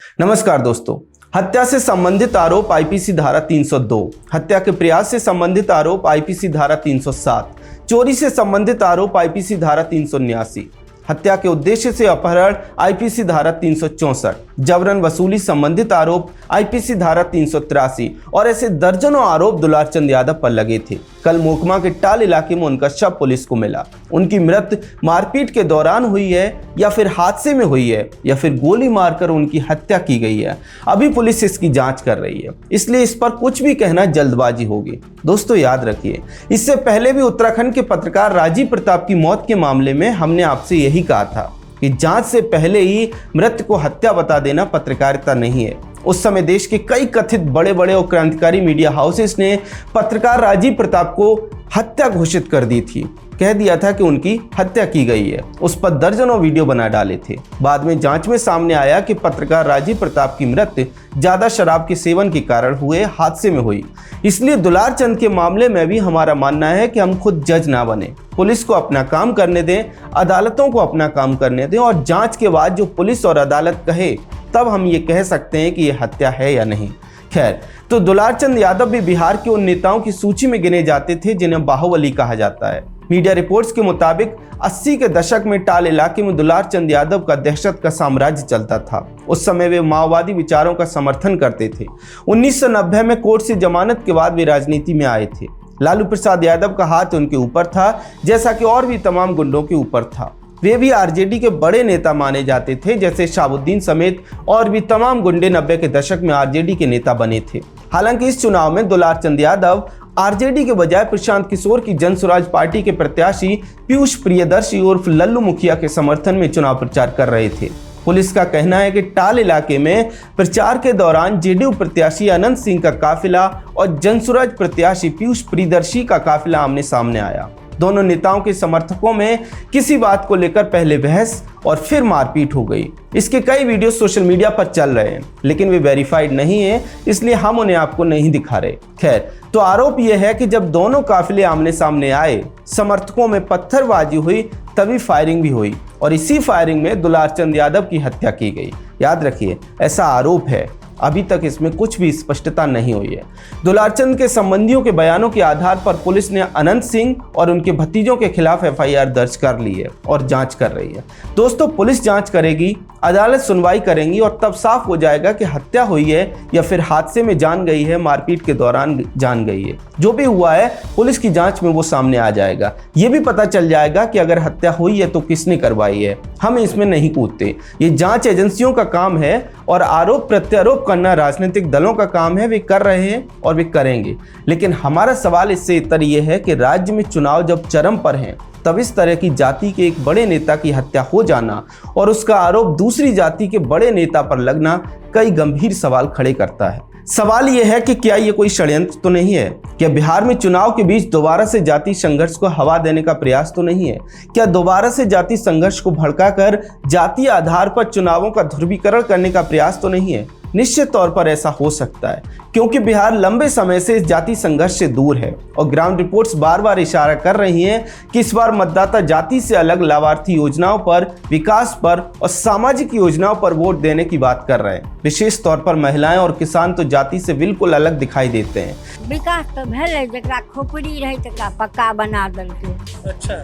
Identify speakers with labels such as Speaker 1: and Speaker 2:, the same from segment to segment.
Speaker 1: नमस्कार दोस्तों, हत्या से संबंधित आरोप आईपीसी धारा 302, हत्या के प्रयास से संबंधित आरोप आईपीसी धारा 307, चोरी से संबंधित आरोप आईपीसी धारा 379, हत्या के उद्देश्य से अपहरण आईपीसी धारा 364, जबरन वसूली संबंधित आरोप आईपीसी धारा 383 और ऐसे दर्जनों आरोप दुलारचंद यादव पर लगे थे। कल मोकमा के टाल इलाके में उनका शव पुलिस को मिला। उनकी मृत्यु मारपीट के दौरान हुई है या फिर हादसे में हुई है या फिर गोली मारकर उनकी हत्या की गई है, अभी पुलिस इसकी जांच कर रही है, इसलिए इस पर कुछ भी कहना जल्दबाजी होगी। दोस्तों याद रखिए, इससे पहले भी उत्तराखंड के पत्रकार राजीव प्रताप की मौत के मामले में हमने आपसे यही कहा था कि जांच से पहले ही मृत्यु को हत्या बता देना पत्रकारिता नहीं है। उस समय देश के कई कथित बड़े बड़े और क्रांतिकारी मीडिया हाउसेस ने पत्रकार राजीव प्रताप को हत्या घोषित कर दी थी, कह दिया था कि उनकी हत्या की गई है। उस पर दर्जनों वीडियो बना डाले थे। बाद में जांच में सामने आया कि पत्रकार राजीव प्रताप की मृत्यु ज्यादा शराब के सेवन के कारण हुए हादसे में हुई। इसलिए दुलारचंद के मामले में भी हमारा मानना है कि हम खुद जज ना बने, पुलिस को अपना काम करने दें, अदालतों को अपना काम करने दें और जांच के बाद जो पुलिस और अदालत कहे तब हम ये कह सकते हैं कि ये हत्या है या नहीं। खैर, तो दुलारचंद यादव भी बिहार के उन नेताओं की सूची में गिने जाते थे जिन्हें बाहुबली कहा जाता है। मीडिया रिपोर्ट्स के मुताबिक 80 के दशक में टाल इलाके में दुलारचंद यादव का दहशत का साम्राज्य चलता था। उस समय वे माओवादी विचारों का समर्थन करते थे। 1990 में कोर्ट से जमानत के बाद वे राजनीति में आए थे। लालू प्रसाद यादव का हाथ उनके ऊपर था, जैसा कि और भी तमाम गुंडों के ऊपर था। वे भी आरजेडी के बड़े नेता माने जाते थे, जैसे शाहबुद्दीन समेत और भी तमाम गुंडे 90 के दशक में आरजेडी के नेता बने थे। हालांकि इस चुनाव में दुलारचंद यादव आरजेडी के बजाय प्रशांत किशोर की जन स्वराज पार्टी के प्रत्याशी पीयूष प्रियदर्शी उर्फ लल्लू मुखिया के समर्थन में चुनाव प्रचार कर रहे थे। पुलिस का कहना है कि टाल इलाके में प्रचार के दौरान जेडीयू प्रत्याशी अनंत सिंह का काफिला और जन स्वराज प्रत्याशी पीयूष प्रियदर्शी का काफिला आमने सामने आया। दोनों नेताओं के समर्थकों में किसी बात को लेकर पहले बहस और फिर मारपीट हो गई। इसके कई वीडियो सोशल मीडिया पर चल रहे हैं, लेकिन वे वेरीफाइड नहीं है, इसलिए हम उन्हें आपको नहीं दिखा रहे। खैर, तो आरोप यह है कि जब दोनों काफिले आमने सामने आए, समर्थकों में पत्थरबाजी हुई, तभी फायरिंग भी हुई और इसी फायरिंग में दुलारचंद यादव की हत्या की गई। याद रखिए, ऐसा आरोप है, अभी तक इसमें कुछ भी स्पष्टता नहीं हुई है। दुलारचंद के संबंधियों के बयानों के आधार पर पुलिस ने अनंत सिंह और उनके भतीजों के खिलाफ एफआईआर दर्ज कर ली है और जांच कर रही है। दोस्तों, पुलिस जांच करेगी, अदालत सुनवाई करेंगी और तब साफ हो जाएगा कि हत्या हुई है या फिर हादसे में जान गई है, मारपीट के दौरान जान गई है। जो भी हुआ है, पुलिस की जांच में वो सामने आ जाएगा। ये भी पता चल जाएगा कि अगर हत्या हुई है तो किसने करवाई है। हम इसमें नहीं कूदते, ये जांच एजेंसियों का काम है और आरोप प्रत्यारोप करना राजनीतिक दलों का काम है। वे कर रहे हैं और वे करेंगे। लेकिन हमारा सवाल इससे इतर यह है कि राज्य में चुनाव जब चरम पर हैं, तब इस तरह की जाति के एक बड़े नेता की हत्या हो जाना और उसका आरोप दूसरी जाति के बड़े नेता पर लगना कई गंभीर सवाल खड़े करता है। सवाल यह है कि क्या ये कोई षड्यंत्र तो नहीं है? क्या बिहार में चुनाव के बीच दोबारा से जाति संघर्ष को हवा देने का प्रयास तो नहीं है? क्या दोबारा से जाति संघर्ष को भड़काकर जातीय आधार पर चुनावों का ध्रुवीकरण करने का प्रयास तो नहीं है? निश्चित तौर पर ऐसा हो सकता है, क्योंकि बिहार लंबे समय से इस जाति संघर्ष से दूर है और ग्राउंड रिपोर्ट्स बार बार इशारा कर रही हैं कि इस बार मतदाता जाति से अलग लाभार्थी योजनाओं पर, विकास पर और सामाजिक योजनाओं पर वोट देने की बात कर रहे हैं। विशेष तौर पर महिलाएं और किसान तो जाति से बिल्कुल अलग दिखाई देते हैं।
Speaker 2: विकास तो भेले, जकरा खोपड़ी रहे तकरा पक्का बना देलकै।
Speaker 3: अच्छा,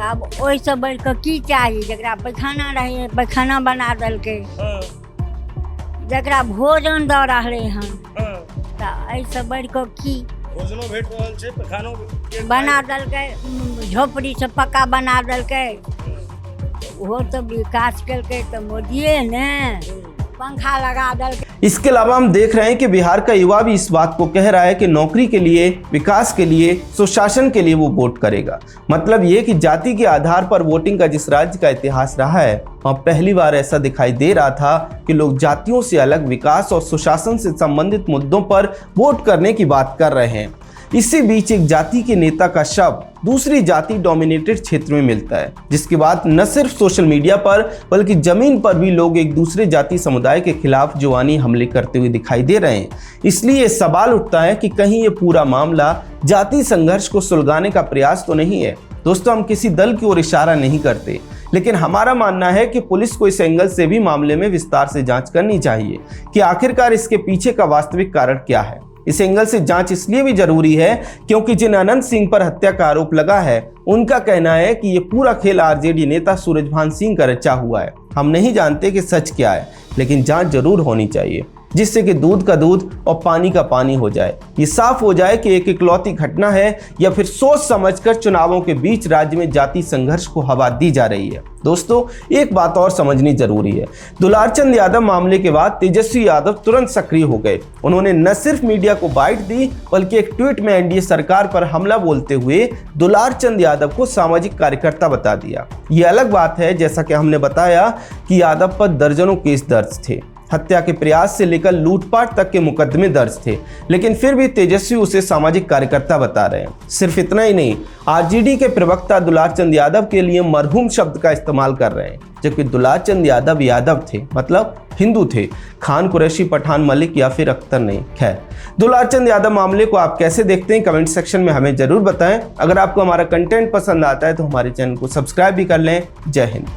Speaker 2: अब ओहि से बढ़ के की चाहिए? जकरा पैखाना रहे पैखाना बना देलकै, जकरा भोजन दऽ रहले हन तऽ एहिसँ बढ़ि कऽ की?
Speaker 3: भोजनो भेट रहल छै, पैखानो
Speaker 2: बना देलकै, झोपड़ी से पक्का बना देलकै। ओहो तो विकास केलकै तऽ मोदिये ने, पंखा लगा देलकै।
Speaker 1: इसके अलावा हम देख रहे हैं कि बिहार का युवा भी इस बात को कह रहा है कि नौकरी के लिए, विकास के लिए, सुशासन के लिए वो वोट करेगा। मतलब ये कि जाति के आधार पर वोटिंग का जिस राज्य का इतिहास रहा है, वहाँ पहली बार ऐसा दिखाई दे रहा था कि लोग जातियों से अलग विकास और सुशासन से संबंधित मुद्दों पर वोट करने की बात कर रहे हैं। इसी बीच एक जाति के नेता का शव दूसरी जाति डोमिनेटेड क्षेत्र में मिलता है, जिसके बाद न सिर्फ सोशल मीडिया पर बल्कि जमीन पर भी लोग एक दूसरे जाति समुदाय के खिलाफ जुबानी हमले करते हुए दिखाई दे रहे हैं। इसलिए सवाल उठता है कि कहीं ये पूरा मामला जाति संघर्ष को सुलगाने का प्रयास तो नहीं है। दोस्तों, हम किसी दल की ओर इशारा नहीं करते, लेकिन हमारा मानना है कि पुलिस को इस एंगल से भी मामले में विस्तार से जांच करनी चाहिए कि आखिरकार इसके पीछे का वास्तविक कारण क्या है। इस एंगल से जांच इसलिए भी जरूरी है क्योंकि जिन अनंत सिंह पर हत्या का आरोप लगा है उनका कहना है कि ये पूरा खेल आरजेडी नेता सूरजभान सिंह का रचा हुआ है। हम नहीं जानते कि सच क्या है, लेकिन जांच जरूर होनी चाहिए जिससे कि दूध का दूध और पानी का पानी हो जाए। ये साफ हो जाए कि एक इकलौती घटना है या फिर सोच समझकर चुनावों के बीच राज्य में जाति संघर्ष को हवा दी जा रही है। दोस्तों, एक बात और समझनी जरूरी है। दुलारचंद यादव मामले के बाद तेजस्वी यादव तुरंत सक्रिय हो गए। उन्होंने न सिर्फ मीडिया को बाइट दी बल्कि एक ट्वीट में एनडीए सरकार पर हमला बोलते हुए दुलारचंद यादव को सामाजिक कार्यकर्ता बता दिया। ये अलग बात है, जैसा कि हमने बताया कि यादव पर दर्जनों केस दर्ज थे, हत्या के प्रयास से लेकर लूटपाट तक के मुकदमे दर्ज थे, लेकिन फिर भी तेजस्वी उसे सामाजिक कार्यकर्ता बता रहे हैं। सिर्फ इतना ही नहीं, आरजेडी के प्रवक्ता दुलारचंद यादव के लिए मरहूम शब्द का इस्तेमाल कर रहे हैं, जबकि दुलारचंद यादव यादव थे, मतलब हिंदू थे, खान कुरैशी पठान मलिक या फिर अख्तर नहीं। खैर, दुलारचंद यादव मामले को आप कैसे देखते हैं कमेंट सेक्शन में हमें जरूर बताएं। अगर आपको हमारा कंटेंट पसंद आता है तो हमारे चैनल को सब्सक्राइब भी कर लें। जय हिंद।